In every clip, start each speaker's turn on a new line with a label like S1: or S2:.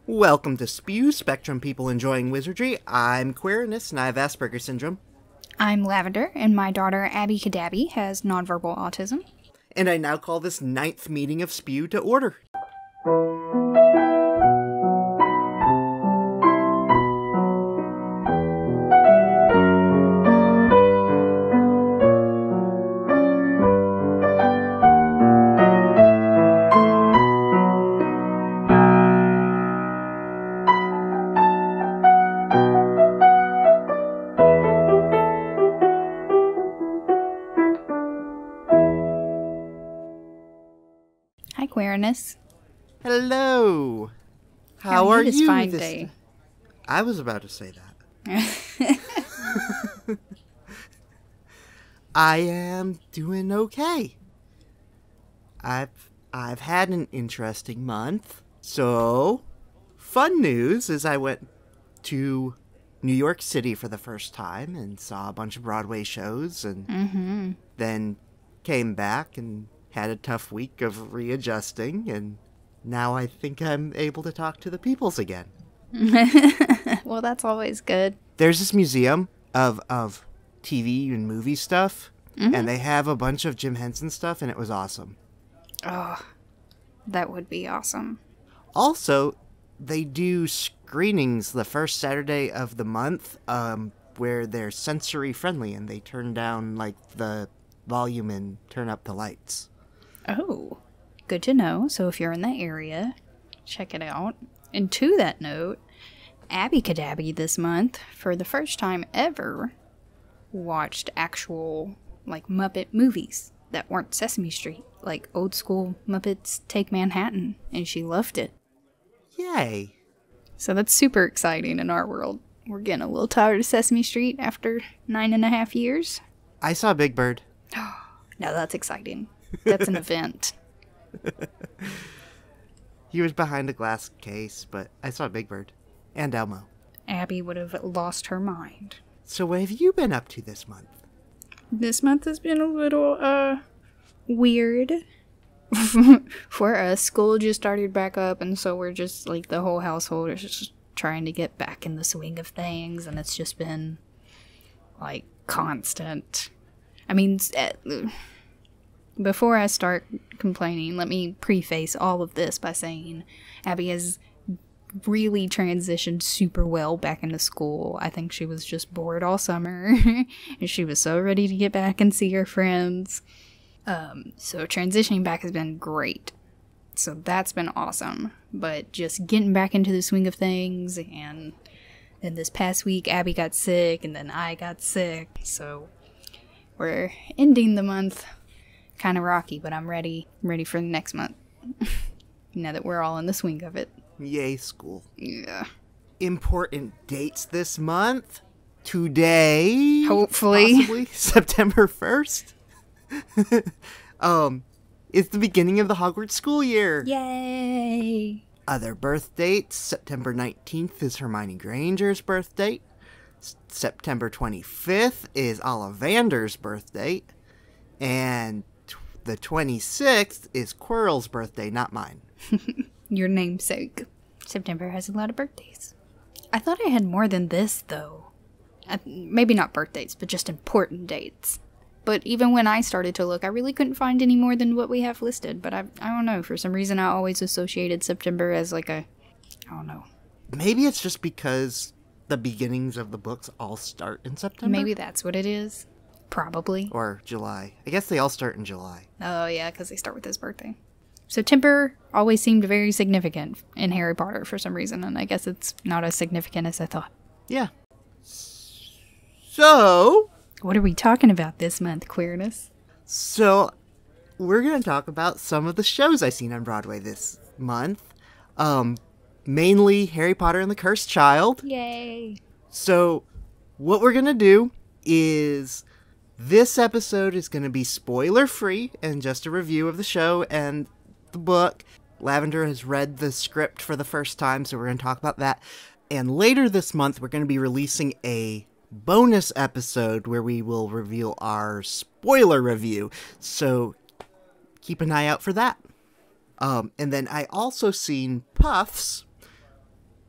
S1: Welcome to SPEW, Spectrum People Enjoying Wizardry. I'm Quirinus, and I have Asperger's Syndrome.
S2: I'm Lavender, and my daughter Abby Kadabi has nonverbal autism.
S1: And I now call this 9th meeting of SPEW to order.
S2: Hi, Quirinus.
S1: Hello. How are
S2: this
S1: you
S2: fine
S1: this
S2: day?
S1: I was about to say that. I am doing okay. I've had an interesting month. So, fun news is I went to New York City for the first time and saw a bunch of Broadway shows and then came back and had a tough week of readjusting, and now I think I'm able to talk to the peoples again.
S2: Well, that's always good.
S1: There's this museum of TV and movie stuff, and they have a bunch of Jim Henson stuff, and it was awesome.
S2: Oh, that would be awesome.
S1: Also, they do screenings the first Saturday of the month, where they're sensory friendly, and they turn down like the volume and turn up the lights.
S2: Oh, good to know. So if you're in that area, check it out. And to that note, Abby Kadabi this month, for the first time ever, watched actual, like, Muppet movies that weren't Sesame Street. Like old school Muppets Take Manhattan, and she loved it.
S1: Yay.
S2: So that's super exciting in our world. We're getting a little tired of Sesame Street after 9.5 years.
S1: I saw Big Bird.
S2: Now that's exciting. That's an event.
S1: He was behind a glass case, but I saw Big Bird. And Elmo.
S2: Abby would have lost her mind.
S1: So what have you been up to this month?
S2: This month has been a little, weird. For us, school just started back up, and so we're just, like, the whole household is just trying to get back in the swing of things, and it's just been, like, constant. I mean, before I start complaining, let me preface all of this by saying Abby has really transitioned super well back into school. I think she was just bored all summer, and she was so ready to get back and see her friends. So transitioning back has been great. So that's been awesome. But just getting back into the swing of things, and then this past week Abby got sick, and then I got sick. So we're ending the month kind of rocky, but I'm ready for the next month. Now that we're all in the swing of it.
S1: Yay, school.
S2: Yeah.
S1: Important dates this month. Today,
S2: Hopefully.
S1: possibly, September 1st. It's the beginning of the Hogwarts school year.
S2: Yay!
S1: Other birth dates. September 19th is Hermione Granger's birth date. September 25th is Ollivander's birth date. And the 26th is Quirrell's birthday, not mine.
S2: Your namesake. September has a lot of birthdays. I thought I had more than this, though. Maybe not birthdays, but just important dates. But even when I started to look, I really couldn't find any more than what we have listed. But I don't know. For some reason, I always associated September as like I don't know.
S1: Maybe it's just because the beginnings of the books all start in September?
S2: Maybe that's what it is. Probably.
S1: Or July. I guess they all start in July.
S2: Oh, yeah, because they start with his birthday. September always seemed very significant in Harry Potter for some reason, and I guess it's not as significant as I thought.
S1: Yeah. So,
S2: what are we talking about this month, Quirinus?
S1: So, we're going to talk about some of the shows I've seen on Broadway this month. Mainly Harry Potter and the Cursed Child.
S2: Yay!
S1: So, what we're going to do is this episode is going to be spoiler-free and just a review of the show and the book. Lavender has read the script for the first time, so we're going to talk about that. And later this month, we're going to be releasing a bonus episode where we will reveal our spoiler review. So keep an eye out for that. And then I also seen Puffs,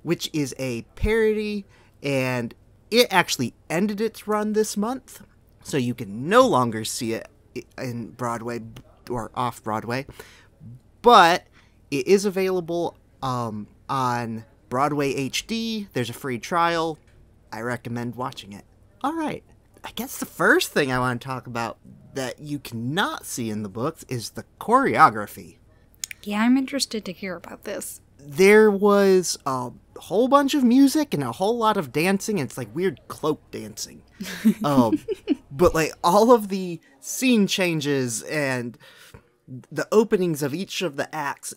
S1: which is a parody, and it actually ended its run this month, so you can no longer see it in Broadway or Off-Broadway, but it is available on Broadway HD. There's a free trial. I recommend watching it. All right. I guess the first thing I want to talk about that you cannot see in the books is the choreography.
S2: Yeah, I'm interested to hear about this.
S1: There was a whole bunch of music and a whole lot of dancing. It's like weird cloak dancing. But like all of the scene changes and the openings of each of the acts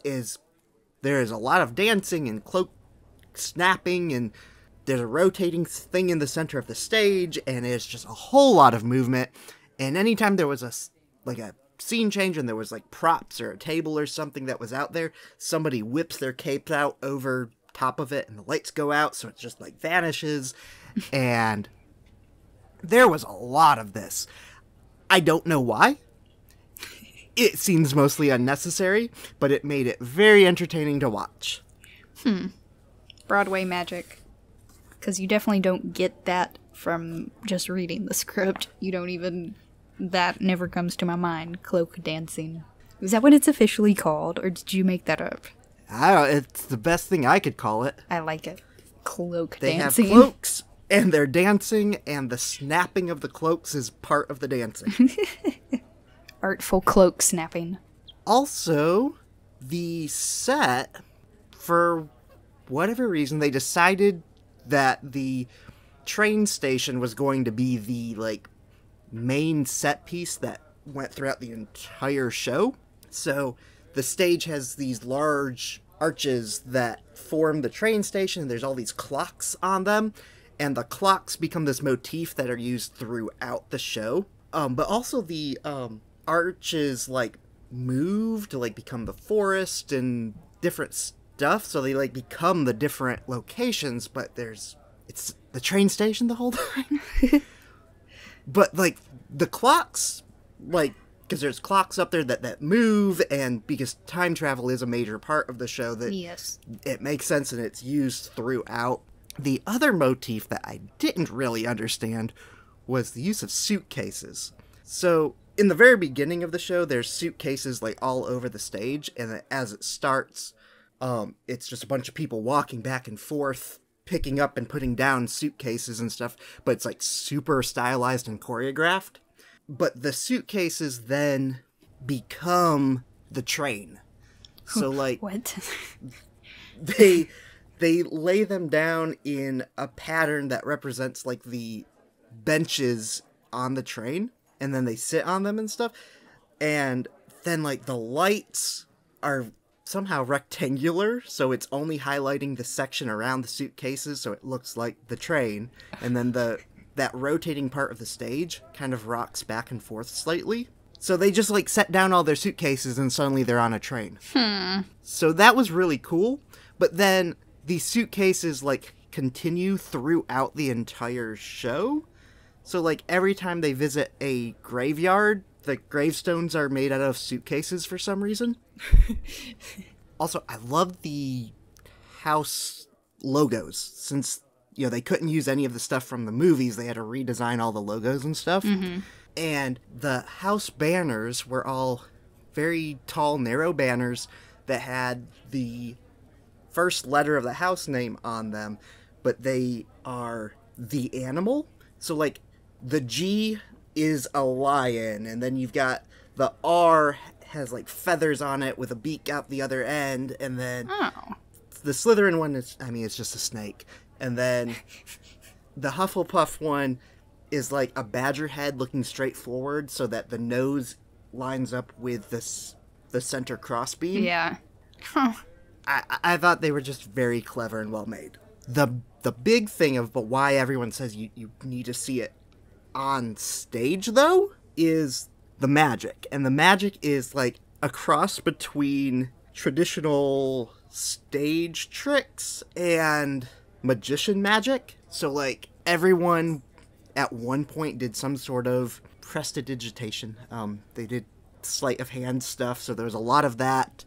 S1: there is a lot of dancing and cloak snapping, and there's a rotating thing in the center of the stage, and it's just a whole lot of movement. And anytime there was a scene change and there was like props or a table or something that was out there, somebody whips their cape out over top of it and the lights go out, so it just like vanishes. And there was a lot of this. I don't know why. It seems mostly unnecessary, but it made it very entertaining to watch.
S2: Broadway magic. Because you definitely don't get that from just reading the script. That never comes to my mind. Cloak dancing. Is that what it's officially called, or did you make that up?
S1: I don't know, it's the best thing I could call it.
S2: I like it. Cloak
S1: They
S2: dancing.
S1: have cloaks, and they're dancing, and the snapping of the cloaks is part of the dancing.
S2: Artful cloak snapping.
S1: Also, the set, for whatever reason, they decided that the train station was going to be the, like, main set piece that went throughout the entire show. So the stage has these large arches that form the train station, and there's all these clocks on them, and the clocks become this motif that are used throughout the show. But also the arches like move to like become the forest and different stuff, so they like become the different locations, but it's the train station the whole time. But like the clocks, like, because there's clocks up there that move, and because time travel is a major part of the show, that
S2: Yes.
S1: it makes sense and it's used throughout. The other motif that I didn't really understand was the use of suitcases. So in the very beginning of the show, there's suitcases like all over the stage, and as it starts, it's just a bunch of people walking back and forth, picking up and putting down suitcases and stuff, but it's like super stylized and choreographed. But the suitcases then become the train. So like
S2: What?
S1: they lay them down in a pattern that represents like the benches on the train, and then they sit on them and stuff. And then like the lights are somehow rectangular, so it's only highlighting the section around the suitcases, so it looks like the train. And then that rotating part of the stage kind of rocks back and forth slightly. So they just like set down all their suitcases and suddenly they're on a train. So that was really cool. But then the suitcases like continue throughout the entire show. So like every time they visit a graveyard, the gravestones are made out of suitcases for some reason. Also, I love the house logos. Since, you know, they couldn't use any of the stuff from the movies, they had to redesign all the logos and stuff. And the house banners were all very tall, narrow banners that had the first letter of the house name on them, but they are the animal. So, like, the G is a lion, and then you've got the R has, like, feathers on it with a beak out the other end, and then the Slytherin one is, I mean, it's just a snake. And then the Hufflepuff one is like a badger head looking straight forward so that the nose lines up with the center crossbeam.
S2: Yeah.
S1: I thought they were just very clever and well made. The big thing of but why everyone says you need to see it on stage, though, is the magic. And the magic is like a cross between traditional stage tricks and magician magic. So like everyone at one point did some sort of prestidigitation. They did sleight of hand stuff, so there was a lot of that.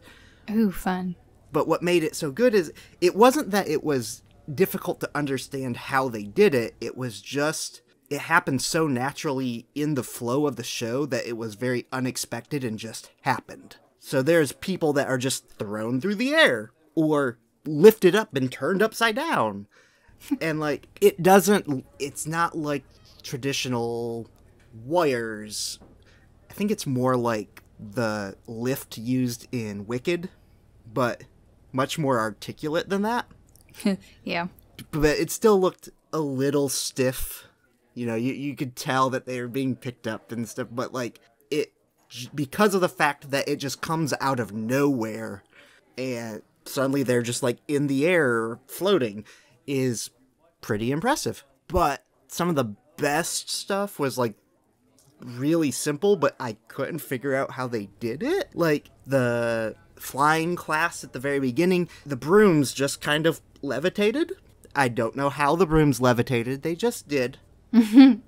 S2: Ooh, fun.
S1: But what made it so good is it wasn't that it was difficult to understand how they did it. It was just, it happened so naturally in the flow of the show that it was very unexpected and just happened. So there's people that are just thrown through the air or lifted up and turned upside down. And like, it's not like traditional wires. I think it's more like the lift used in Wicked, but much more articulate than that.
S2: Yeah.
S1: But it still looked a little stiff. You know, you could tell that they were being picked up and stuff, but like, because of the fact that it just comes out of nowhere and suddenly they're just like in the air floating is pretty impressive. But some of the best stuff was like really simple, but I couldn't figure out how they did it. Like the flying class at the very beginning, the brooms just kind of levitated. I don't know how the brooms levitated, they just did.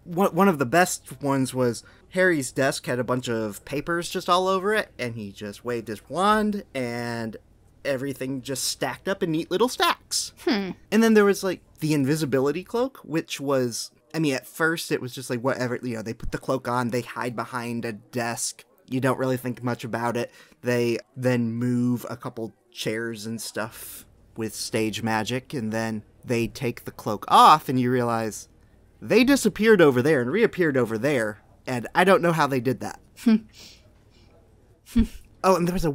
S1: One of the best ones was Harry's desk had a bunch of papers just all over it, and he just waved his wand, and everything just stacked up in neat little stacks. And then there was, like, the invisibility cloak, which was, I mean, at first it was just like, whatever, you know, they put the cloak on, they hide behind a desk, you don't really think much about it. They then move a couple chairs and stuff with stage magic, and then they take the cloak off, and you realize they disappeared over there and reappeared over there, and I don't know how they did that. Oh, and there was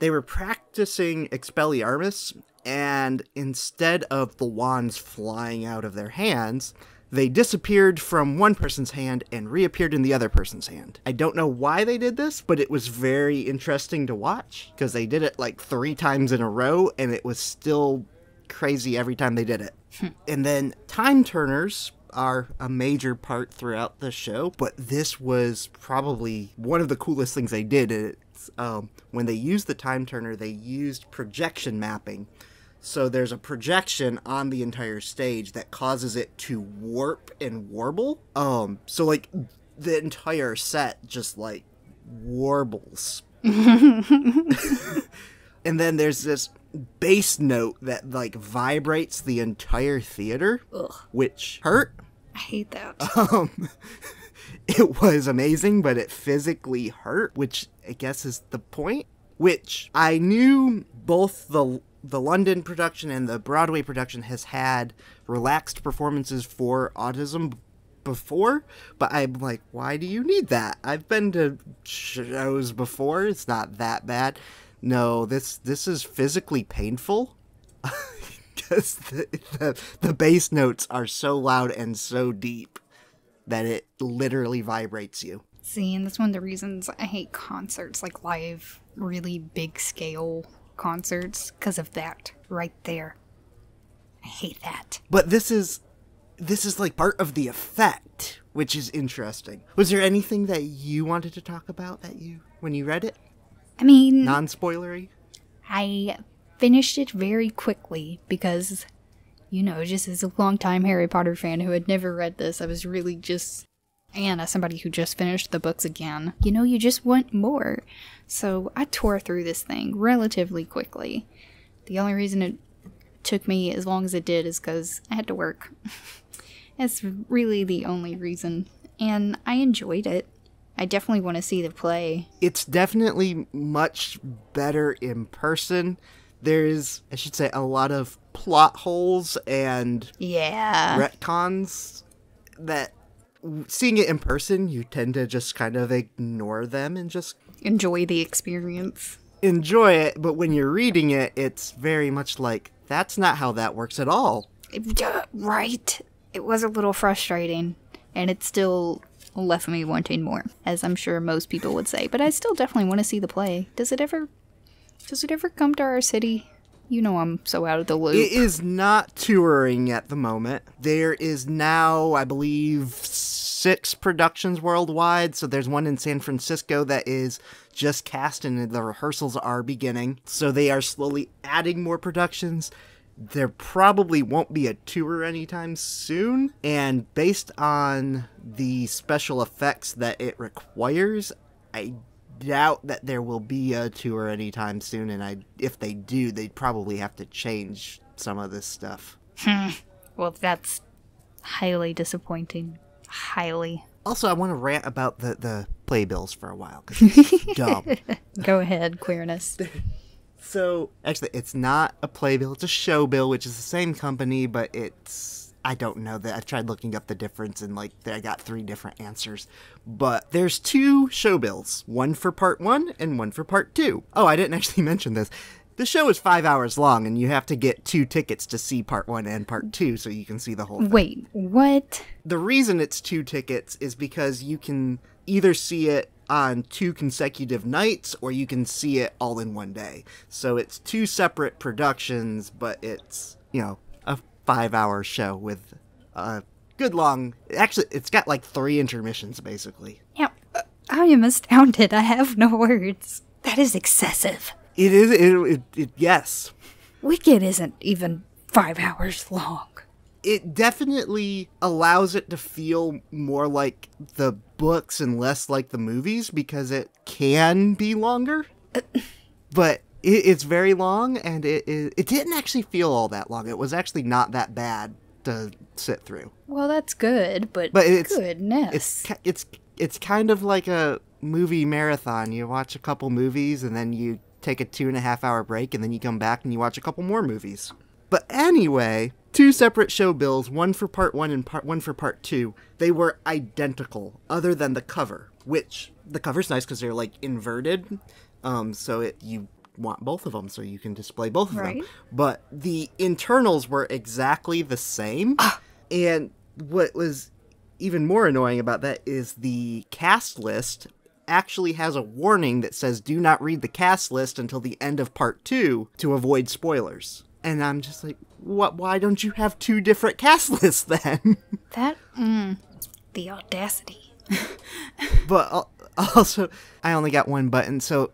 S1: they were practicing Expelliarmus, and instead of the wands flying out of their hands, they disappeared from one person's hand and reappeared in the other person's hand. I don't know why they did this, but it was very interesting to watch, because they did it like 3 times in a row, and it was still crazy every time they did it. And then time turners are a major part throughout the show, but this was probably one of the coolest things they did. It's, when they used the time turner, they used projection mapping. So there's a projection on the entire stage that causes it to warp and warble. So like the entire set just like warbles. And then there's this bass note that like vibrates the entire theater.
S2: Ugh.
S1: Which hurt.
S2: I hate that.
S1: It was amazing, but it physically hurt, which I guess is the point. Which I knew both the London production and the Broadway production has had relaxed performances for autism before, but I'm like, why do you need that? I've been to shows before, it's not that bad. No, this is physically painful. Because the bass notes are so loud and so deep that it literally vibrates you.
S2: See, and that's one of the reasons I hate concerts, like live, really big scale concerts, because of that right there. I hate that.
S1: But this is like part of the effect, which is interesting. Was there anything that you wanted to talk about when you read it?
S2: I mean,
S1: non-spoilery? I
S2: finished it very quickly because, you know, just as a longtime Harry Potter fan who had never read this, I was really just, and as somebody who just finished the books again, you know, you just want more. So I tore through this thing relatively quickly. The only reason it took me as long as it did is because I had to work. That's really the only reason. And I enjoyed it. I definitely want to see the play.
S1: It's definitely much better in person. There's, I should say, a lot of plot holes and retcons that, seeing it in person, you tend to just kind of ignore them and just
S2: enjoy the experience.
S1: Enjoy it, but when you're reading it, it's very much like, that's not how that works at all.
S2: Right. It was a little frustrating, and it still left me wanting more, as I'm sure most people would say. But I still definitely want to see the play. Does it ever come to our city? You know I'm so out of the loop.
S1: It is not touring at the moment. There is now, I believe, 6 productions worldwide. So there's one in San Francisco that is just cast and the rehearsals are beginning. So they are slowly adding more productions. There probably won't be a tour anytime soon. And based on the special effects that it requires, I doubt that there will be a tour anytime soon, and if they do, they'd probably have to change some of this stuff.
S2: Well, that's highly disappointing. Highly.
S1: Also, I want to rant about the playbills for a while, because it's dumb.
S2: Go ahead, Quirinus.
S1: So, actually, it's not a playbill, it's a show bill, which is the same company, but I don't know that. I've tried looking up the difference, and I got 3 different answers. But there's 2 show bills, one for part 1 and one for part 2. Oh, I didn't actually mention this. The show is 5 hours long, and you have to get 2 tickets to see part 1 and part 2, so you can see the whole thing.
S2: Wait, what?
S1: The reason it's 2 tickets is because you can either see it on 2 consecutive nights, or you can see it all in one day. So it's 2 separate productions, but it's, a 5-hour show with a good long... Actually, it's got 3 intermissions, basically.
S2: Yeah, I am astounded. I have no words. That is excessive.
S1: It is, yes.
S2: Wicked isn't even 5 hours long.
S1: It definitely allows it to feel more like the books and less like the movies, because it can be longer. But it's very long, and it didn't actually feel all that long. It was actually not that bad to sit through.
S2: Well, that's good, but
S1: it's,
S2: goodness.
S1: It's kind of like a movie marathon. You watch a couple movies, and then you take a 2.5-hour break, and then you come back and you watch a couple more movies. But anyway, 2 separate show bills, one for part 1 and one for part 2. They were identical, other than the cover, which the cover's nice because they're inverted. So you want both of them, so you can display both of them. But the internals were exactly the same. And what was even more annoying about that is the cast list actually has a warning that says do not read the cast list until the end of part 2 to avoid spoilers. And I'm just like, what? Why don't you have 2 different cast lists then?
S2: The audacity.
S1: But also, I only got 1 button, so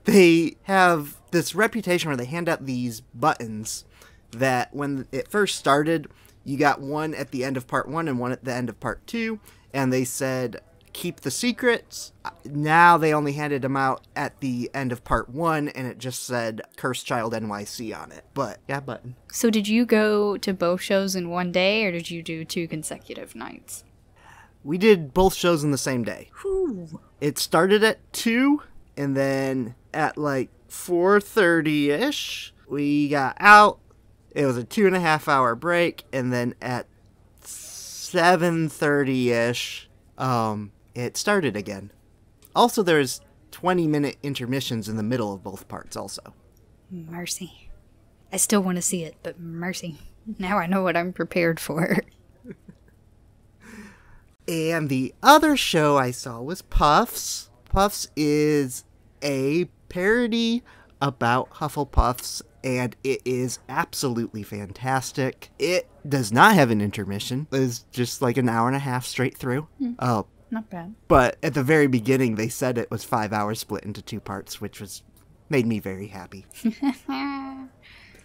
S1: they have this reputation where they hand out these buttons that when it first started, you got one at the end of part 1 and one at the end of part 2, and they said, keep the secrets. Now they only handed them out at the end of part 1, and it just said Cursed Child NYC on it. But yeah, button.
S2: So did you go to both shows in one day, or did you do 2 consecutive nights?
S1: We did both shows in the same day.
S2: Whew.
S1: It started at 2, and then at 4:30ish we got out. It was a 2.5-hour break, and then at 7:30ish it started again. Also, there's 20-minute intermissions in the middle of both parts also.
S2: Mercy. I still want to see it, but mercy. Now I know what I'm prepared for.
S1: And the other show I saw was Puffs. Puffs is a parody about Hufflepuffs, and it is absolutely fantastic. It does not have an intermission. It's just an hour and a half straight through.
S2: Not bad.
S1: But at the very beginning, they said it was 5 hours split into 2 parts, which made me very happy.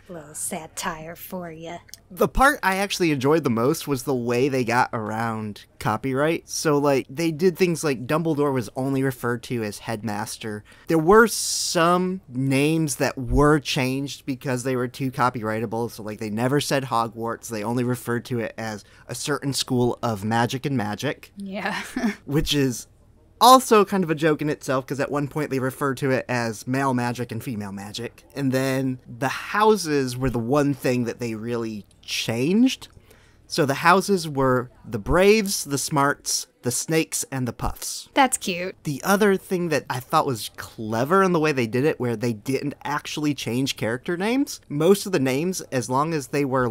S2: Little satire for you.
S1: The part I actually enjoyed the most was the way they got around copyright. So, they did things like Dumbledore was only referred to as headmaster. There were some names that were changed because they were too copyrightable. So, they never said Hogwarts. They only referred to it as a certain school of magic and magic.
S2: Yeah.
S1: Which is also kind of a joke in itself, because at one point they refer to it as male magic and female magic. And then the houses were the one thing that they really changed. So the houses were the Braves, the Smarts, the Snakes, and the Puffs.
S2: That's cute.
S1: The other thing that I thought was clever in the way they did it, where they didn't actually change character names. Most of the names, as long as they were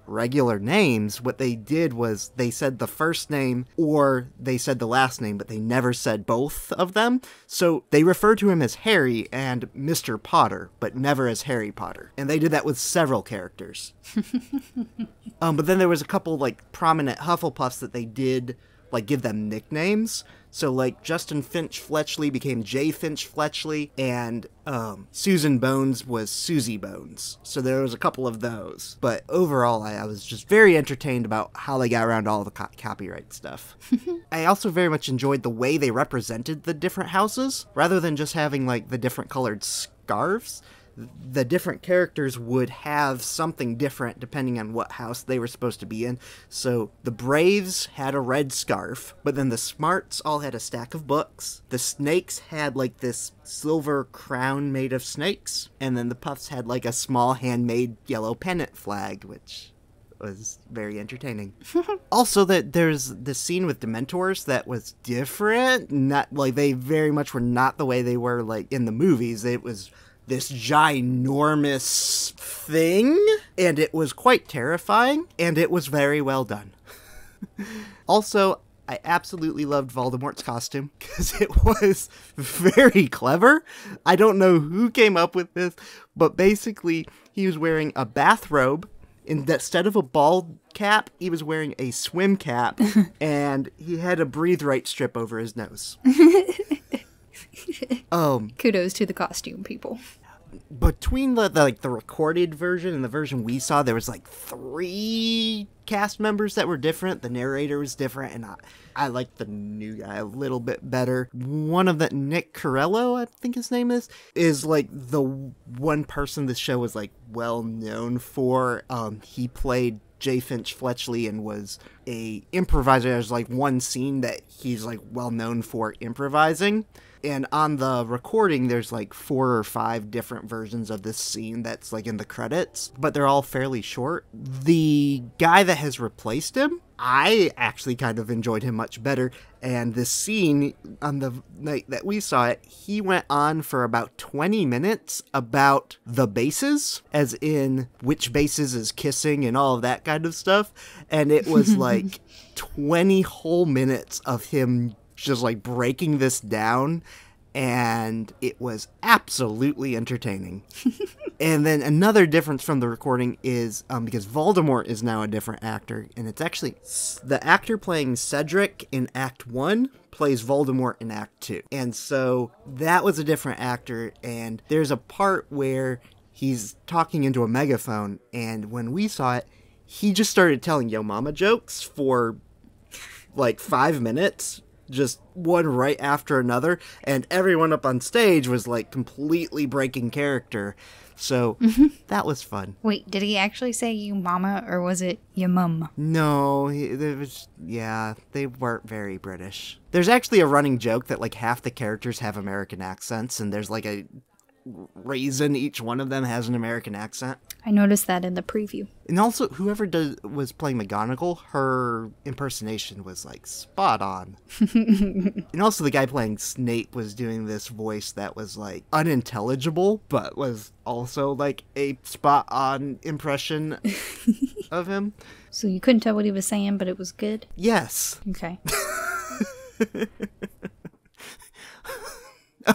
S1: regular names, what they did was they said the first name or they said the last name, but they never said both of them. So they referred to him as Harry and Mr. Potter, but never as Harry Potter. And they did that with several characters. But then there was a couple prominent Hufflepuffs that they did like, give them nicknames. So, like, Justin Finch Fletchley became Jay Finch Fletchley, and Susan Bones was Susie Bones. So there was a couple of those. But overall, I was just very entertained about how they got around all the copyright stuff. I also very much enjoyed the way they represented the different houses. Rather than just having, like, the different colored scarves, the different characters would have something different depending on what house they were supposed to be in. So the Braves had a red scarf, but then the Smarts all had a stack of books. The Snakes had like this silver crown made of snakes, and then the Puffs had like a small handmade yellow pennant flag, which was very entertaining. Also, that there's this scene with Dementors that was different. Not like, they very much were not the way they were like in the movies. It was this ginormous thing, and it was quite terrifying, and it was very well done. Also, I absolutely loved Voldemort's costume, because it was very clever. I don't know who came up with this, but basically, he was wearing a bathrobe. Instead of a bald cap, he was wearing a swim cap, and he had a breathe right strip over his nose.
S2: Kudos to the costume people.
S1: Between the recorded version and the version we saw, there was like 3 cast members that were different. The narrator was different, and I liked the new guy a little bit better. One of the, Nick Corello, I think his name is like the one person the show was like well known for. He played Jay Finch Fletchley and was a improviser. There's like one scene that he's like well known for improvising. And on the recording, there's like 4 or 5 different versions of this scene that's like in the credits, but they're all fairly short. The guy that has replaced him, I actually kind of enjoyed him much better. And this scene, on the night that we saw it, he went on for about 20 minutes about the bases, as in which bases is kissing and all of that kind of stuff. And it was like 20 whole minutes of him just like breaking this down, and it was absolutely entertaining. And then another difference from the recording is because Voldemort is now a different actor, and it's actually the actor playing Cedric in Act 1 plays Voldemort in Act 2. And so that was a different actor, and there's a part where he's talking into a megaphone, and when we saw it, he just started telling Yo Mama jokes for like 5 minutes, just one right after another, and everyone up on stage was like completely breaking character. So that was fun.
S2: Wait, did he actually say you mama, or was it your mum?
S1: No, they weren't very British. There's actually a running joke that like half the characters have American accents, and there's like a reason each one of them has an American accent.
S2: I noticed that in the preview.
S1: And also, whoever was playing McGonagall, her impersonation was like spot on. And also, the guy playing Snape was doing this voice that was like unintelligible, but was also like a spot on impression of him.
S2: So you couldn't tell what he was saying, but it was good?
S1: Yes.
S2: Okay.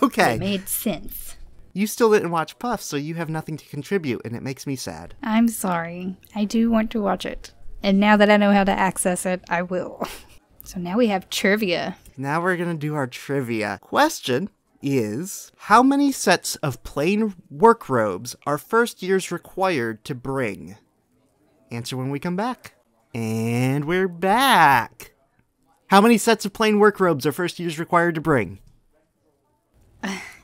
S1: Okay.
S2: It made sense.
S1: You still didn't watch Puff, so you have nothing to contribute, and it makes me sad.
S2: I'm sorry. I do want to watch it. And now that I know how to access it, I will. So now we have trivia.
S1: Now we're going to do our trivia. Question is, how many sets of plain work robes are first years required to bring? Answer when we come back. And we're back. How many sets of plain work robes are first years required to bring?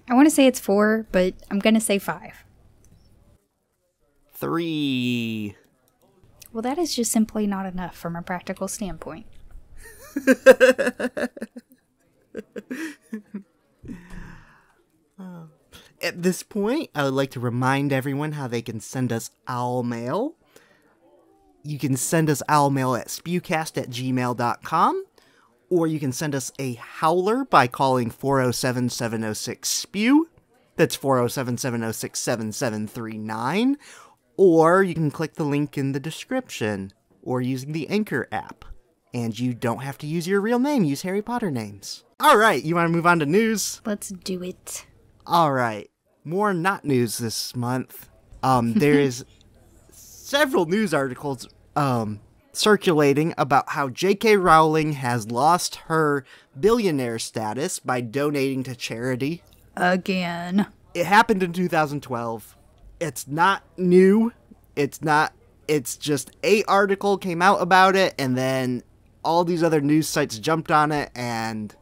S2: I want to say it's 4, but I'm going to say 5.
S1: 3.
S2: Well, that is just simply not enough from a practical standpoint.
S1: At this point, I would like to remind everyone how they can send us owl mail. You can send us owl mail at spewcast@gmail.com. Or you can send us a howler by calling 407-706-SPEW. That's 407-706-7739. Or you can click the link in the description, or using the Anchor app. And you don't have to use your real name. Use Harry Potter names. All right, you want to move on to news?
S2: Let's do it.
S1: All right. More not news this month. There is several news articles circulating about how J.K. Rowling has lost her billionaire status by donating to charity.
S2: Again.
S1: It happened in 2012. It's not new. It's just a article came out about it, and then all these other news sites jumped on it and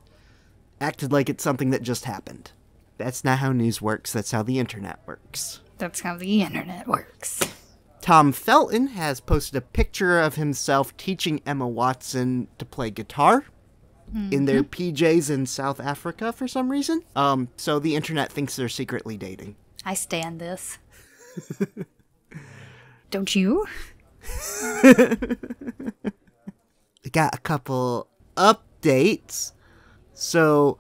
S1: acted like it's something that just happened. That's not how news works. That's how the internet works.
S2: That's how the internet works.
S1: Tom Felton has posted a picture of himself teaching Emma Watson to play guitar in their PJs in South Africa for some reason. So the internet thinks they're secretly dating.
S2: I stand this. Don't you?
S1: We got a couple updates. So,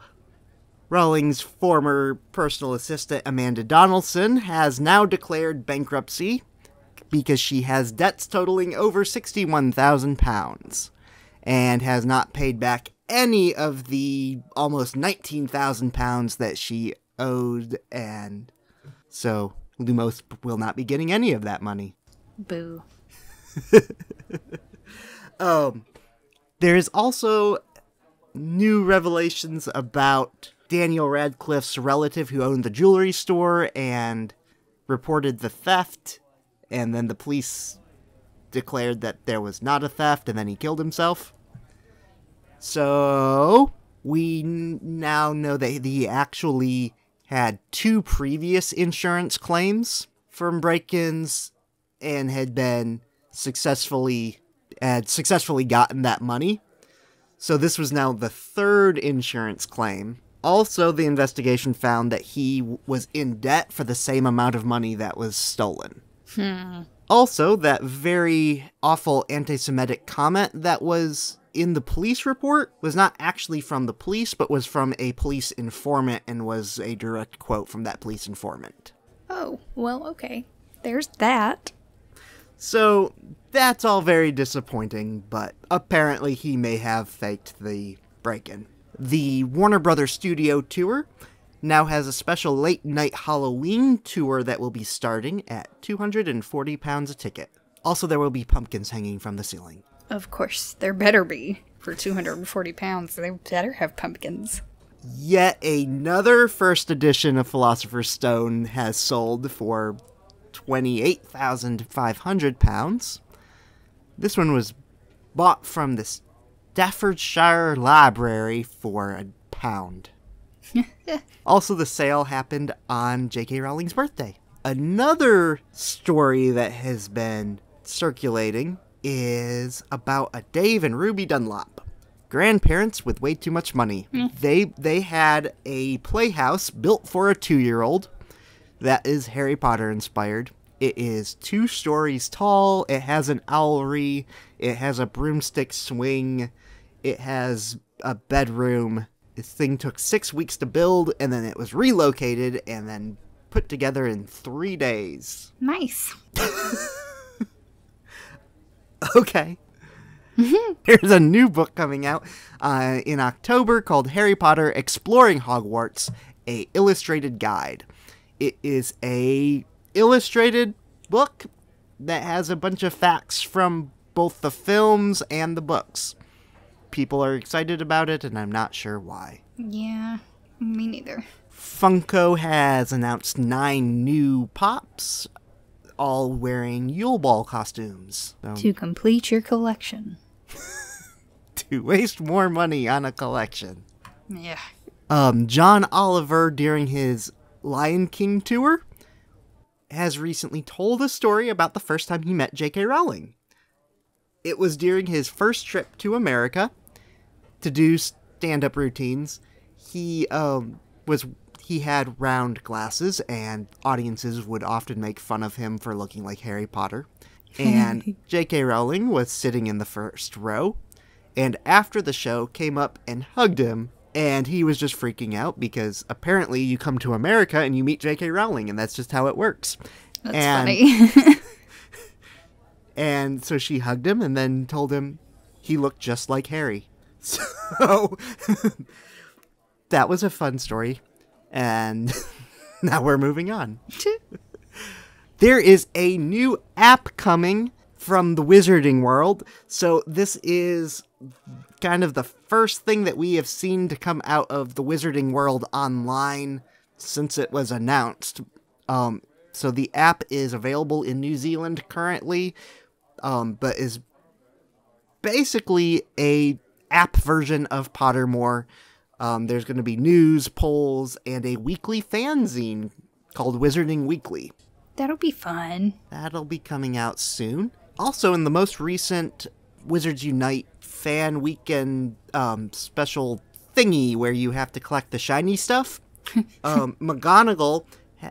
S1: Rowling's former personal assistant, Amanda Donaldson, has now declared bankruptcy because she has debts totaling over £61,000 and has not paid back any of the almost £19,000 that she owed, and so Lumos will not be getting any of that money.
S2: Boo.
S1: There is also new revelations about Daniel Radcliffe's relative who owned the jewelry store and reported the theft, and then the police declared that there was not a theft, and then he killed himself. So, we now know that he actually had 2 previous insurance claims from break-ins and had successfully gotten that money. So this was now the 3rd insurance claim. Also, the investigation found that he was in debt for the same amount of money that was stolen. Also, that very awful anti-Semitic comment that was in the police report was not actually from the police, but was from a police informant and was a direct quote from that police informant.
S2: Oh, well, okay. There's that.
S1: So, that's all very disappointing, but apparently he may have faked the break-in. The Warner Brothers Studio Tour now has a special late-night Halloween tour that will be starting at £240 a ticket. Also, there will be pumpkins hanging from the ceiling.
S2: Of course, there better be. For £240, they better have pumpkins.
S1: Yet another first edition of Philosopher's Stone has sold for £28,500. This one was bought from the Staffordshire Library for £1. Also, the sale happened on J.K. Rowling's birthday. Another story that has been circulating is about a Dave and Ruby Dunlop. Grandparents with way too much money. They had a playhouse built for a 2-year-old that is Harry Potter inspired. It is 2 stories tall. It has an owlry. It has a broomstick swing. It has a bedroom. This thing took 6 weeks to build, and then it was relocated and then put together in 3 days.
S2: Nice.
S1: Okay. There's a new book coming out in October called Harry Potter Exploring Hogwarts, a illustrated guide. It is a illustrated book that has a bunch of facts from both the films and the books. People are excited about it, and I'm not sure why.
S2: Yeah, me neither.
S1: Funko has announced 9 new Pops, all wearing Yule Ball costumes. So,
S2: to complete your collection.
S1: to waste more money on a collection.
S2: Yeah.
S1: John Oliver, during his Lion King tour, has recently told a story about the first time he met J.K. Rowling. It was during his first trip to America to do stand-up routines. He had round glasses, and audiences would often make fun of him for looking like Harry Potter. And J.K. Rowling was sitting in the first row, and after the show came up and hugged him, and he was just freaking out because apparently you come to America and you meet J.K. Rowling, and that's just how it works.
S2: That's funny.
S1: And so she hugged him and then told him he looked just like Harry. So that was a fun story. And now we're moving on. There is a new app coming from the wizarding world. So this is kind of the first thing that we have seen to come out of the wizarding world online since it was announced. So the app is available in New Zealand currently, but is basically a app version of Pottermore. There's going to be news, polls, and a weekly fanzine called Wizarding Weekly.
S2: That'll be fun.
S1: That'll be coming out soon. Also, in the most recent Wizards Unite fan weekend special thingy where you have to collect the shiny stuff, McGonagall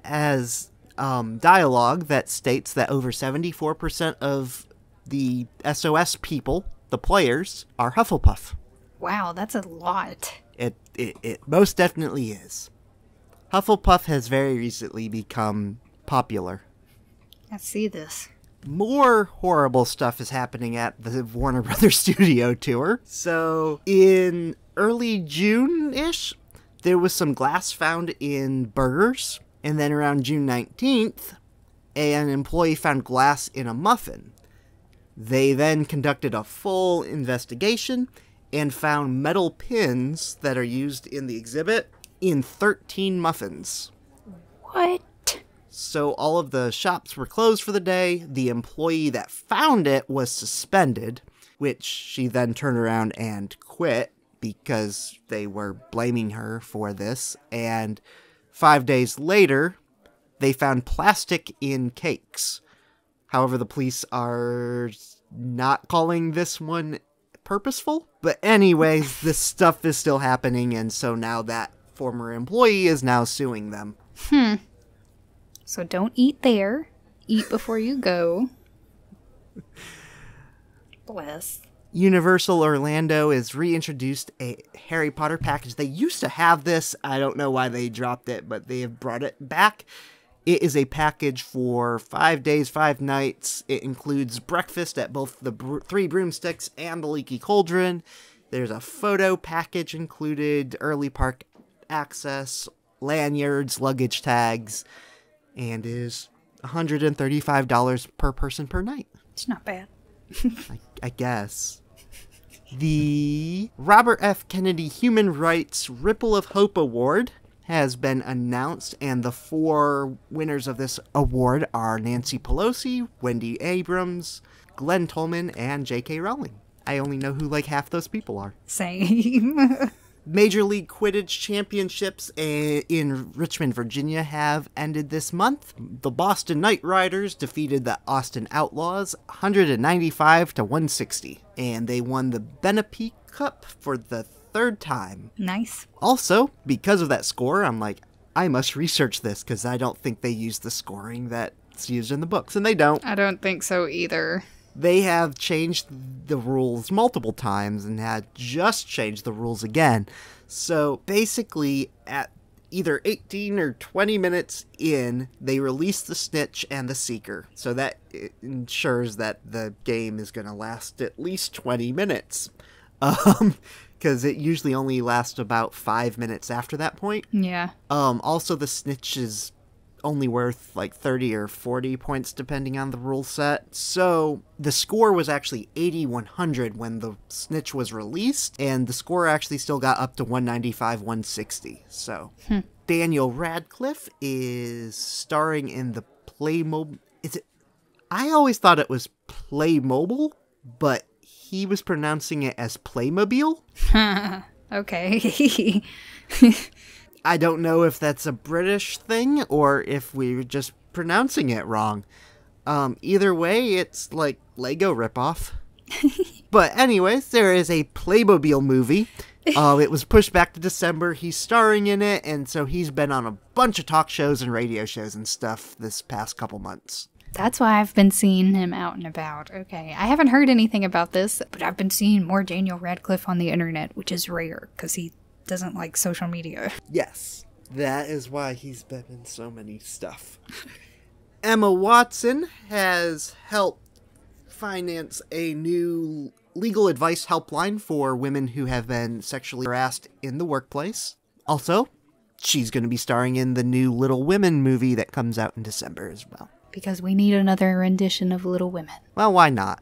S1: has dialogue that states that over 74% of the SOS people, the players, are Hufflepuff.
S2: Wow, that's a lot.
S1: It most definitely is. Hufflepuff has very recently become popular.
S2: I see this.
S1: More horrible stuff is happening at the Warner Brothers Studio Tour. So, in early June-ish, there was some glass found in burgers. And then around June 19th, an employee found glass in a muffin. They then conducted a full investigation and found metal pins that are used in the exhibit in 13 muffins.
S2: What?
S1: So all of the shops were closed for the day. The employee that found it was suspended, which she then turned around and quit because they were blaming her for this. And 5 days later, they found plastic in cakes. However, the police are not calling this one purposeful. But anyways, this stuff is still happening, and so now that former employee is now suing them.
S2: So don't eat there. Eat before you go. Bless.
S1: Universal Orlando has reintroduced a Harry Potter package. They used to have this. I don't know why they dropped it, but they have brought it back. It is a package for 5 days, 5 nights. It includes breakfast at both the Three Broomsticks and the Leaky Cauldron. There's a photo package included, early park access, lanyards, luggage tags, and is $135 per person per night.
S2: It's not bad.
S1: I guess. The Robert F. Kennedy Human Rights Ripple of Hope Award has been announced, and the 4 winners of this award are Nancy Pelosi, Wendy Abrams, Glenn Tolman, and J.K. Rowling. I only know who like half those people are.
S2: Same.
S1: Major League Quidditch championships in Richmond, Virginia have ended this month. The Boston Knight Riders defeated the Austin Outlaws 195 to 160, and they won the Benepeak Cup for the 3rd time.
S2: Nice.
S1: Also, because of that score, I'm like, I must research this because I don't think they use the scoring that's used in the books, and they don't.
S2: I don't think so either.
S1: They have changed the rules multiple times and had just changed the rules again. So basically, at either 18 or 20 minutes in, they release the Snitch and the Seeker. So that ensures that the game is going to last at least 20 minutes. Because it usually only lasts about 5 minutes after that point.
S2: Yeah.
S1: Also, the Snitch is only worth like 30 or 40 points depending on the rule set. So the score was actually 8100 when the Snitch was released, and the score actually still got up to 195, 160. So Daniel Radcliffe is starring in the Playmobil. I always thought it was Playmobil, but he was pronouncing it as Playmobil.
S2: Okay.
S1: I don't know if that's a British thing or if we're just pronouncing it wrong. Either way, it's like Lego ripoff. But anyways, there is a Playmobil movie. It was pushed back to December. He's starring in it, and so he's been on a bunch of talk shows and radio shows and stuff this past couple months.
S2: That's why I've been seeing him out and about. Okay, I haven't heard anything about this, but I've been seeing more Daniel Radcliffe on the internet, which is rare, because he doesn't like social media.
S1: Yes, that is why he's been in so many stuff. Emma Watson has helped finance a new legal advice helpline for women who have been sexually harassed in the workplace. Also, she's going to be starring in the new Little Women movie that comes out in December as well.
S2: Because we need another rendition of Little Women.
S1: Well, why not?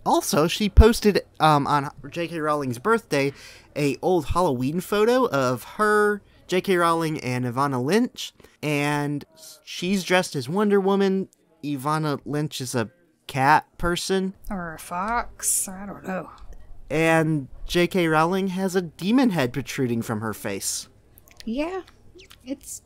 S1: Also, she posted on J.K. Rowling's birthday a old Halloween photo of her, J.K. Rowling, and Ivana Lynch, and she's dressed as Wonder Woman. Ivana Lynch is a cat person.
S2: Or a fox. I don't know.
S1: And J.K. Rowling has a demon head protruding from her face.
S2: Yeah, it's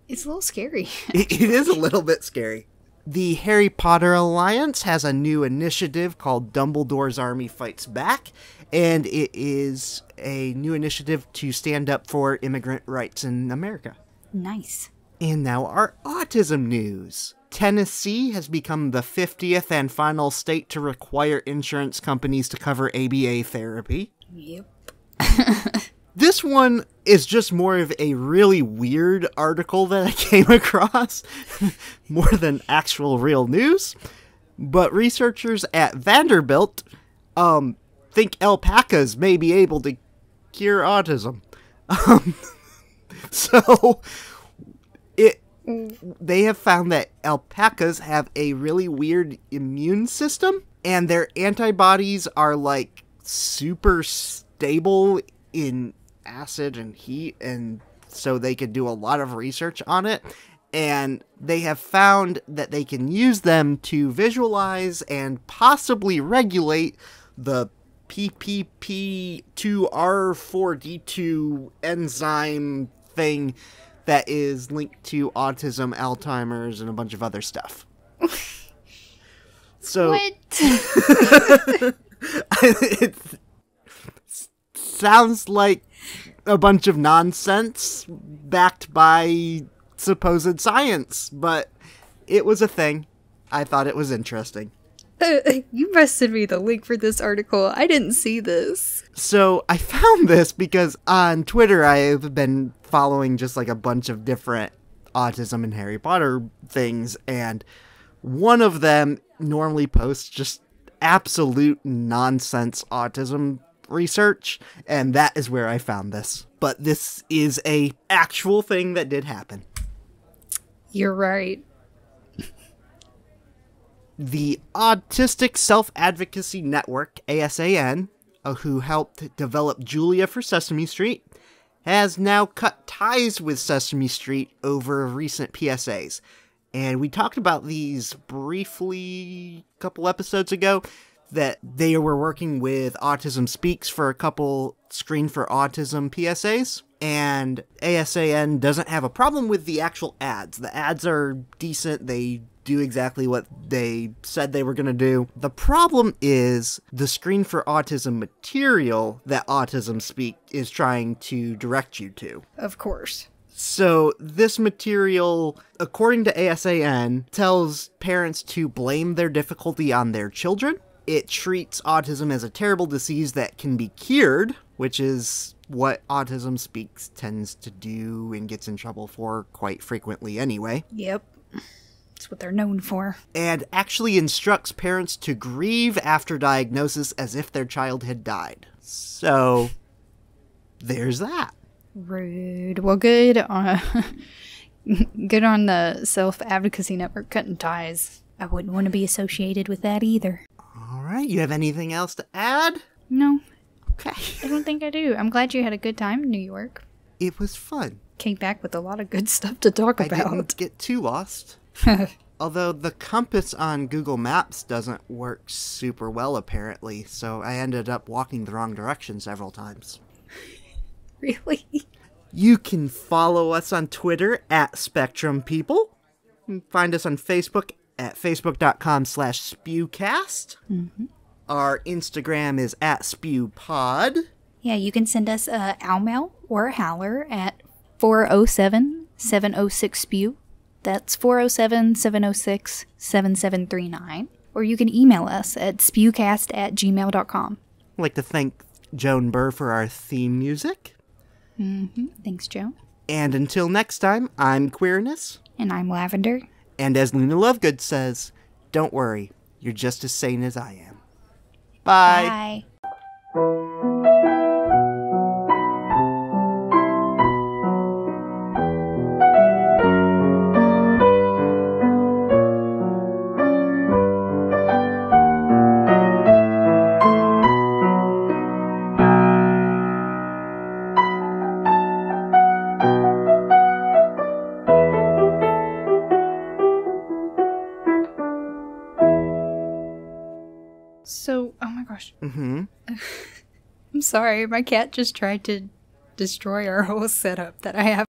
S2: a little scary.
S1: It is a little bit scary. The Harry Potter Alliance has a new initiative called Dumbledore's Army Fights Back, and it is a new initiative to stand up for immigrant rights in America.
S2: Nice.
S1: And now our autism news. Tennessee has become the 50th and final state to require insurance companies to cover ABA therapy.
S2: Yep.
S1: This one is just more of a really weird article that I came across, more than actual real news. But researchers at Vanderbilt think alpacas may be able to cure autism. They have found that alpacas have a really weird immune system, and their antibodies are like super stable in acid and heat, and so they could do a lot of research on it, and they have found that they can use them to visualize and possibly regulate the PPP2R4D2 enzyme thing that is linked to autism, Alzheimer's, and a bunch of other stuff. So
S2: What?
S1: it sounds like a bunch of nonsense backed by supposed science, but it was a thing. I thought it was interesting.
S2: You busted me the link for this article. I didn't see this.
S1: So I found this because on Twitter I've been following just like a bunch of different autism and Harry Potter things, and one of them normally posts just absolute nonsense autism research, and that is where I found this. But this is a actual thing that did happen.
S2: You're right.
S1: The Autistic Self-Advocacy Network, ASAN, who helped develop Julia for Sesame Street, has now cut ties with Sesame Street over recent PSAs. And we talked about these briefly a couple episodes ago, that they were working with Autism Speaks for a couple Screen for Autism PSAs, and ASAN doesn't have a problem with the actual ads. The ads are decent, they do exactly what they said they were going to do. The problem is the Screen for Autism material that Autism Speak is trying to direct you to.
S2: Of course.
S1: So this material, according to ASAN, tells parents to blame their difficulty on their children. It treats autism as a terrible disease that can be cured, which is what Autism Speaks tends to do and gets in trouble for quite frequently anyway.
S2: Yep. That's what they're known for.
S1: And actually instructs parents to grieve after diagnosis as if their child had died. So, there's that.
S2: Rude. Well, good on, good on the Self-Advocacy Network cutting ties. I wouldn't want to be associated with that either.
S1: Alright, you have anything else to add?
S2: No.
S1: Okay.
S2: I don't think I do. I'm glad you had a good time in New York.
S1: It was fun.
S2: Came back with a lot of good stuff to talk
S1: I
S2: about.
S1: didn't get too lost. Although the compass on Google Maps doesn't work super well apparently, so I ended up walking the wrong direction several times.
S2: Really?
S1: You can follow us on Twitter at Spectrum People. You can find us on Facebook at facebook.com/spewcast.
S2: Mm-hmm.
S1: Our Instagram is at spewpod.
S2: Yeah, you can send us a owl mail or a howler at 407-706-SPEW. That's 407-706-7739. Or you can email us at spewcast@gmail.com.
S1: I'd like to thank Joan Burr for our theme music.
S2: Mm-hmm. Thanks, Joan.
S1: And until next time, I'm Quirinus.
S2: And I'm Lavender.
S1: And as Luna Lovegood says, don't worry, you're just as sane as I am. Bye.
S2: Bye. So, oh my gosh.
S1: Mm-hmm.
S2: I'm sorry, my cat just tried to destroy our whole setup that I have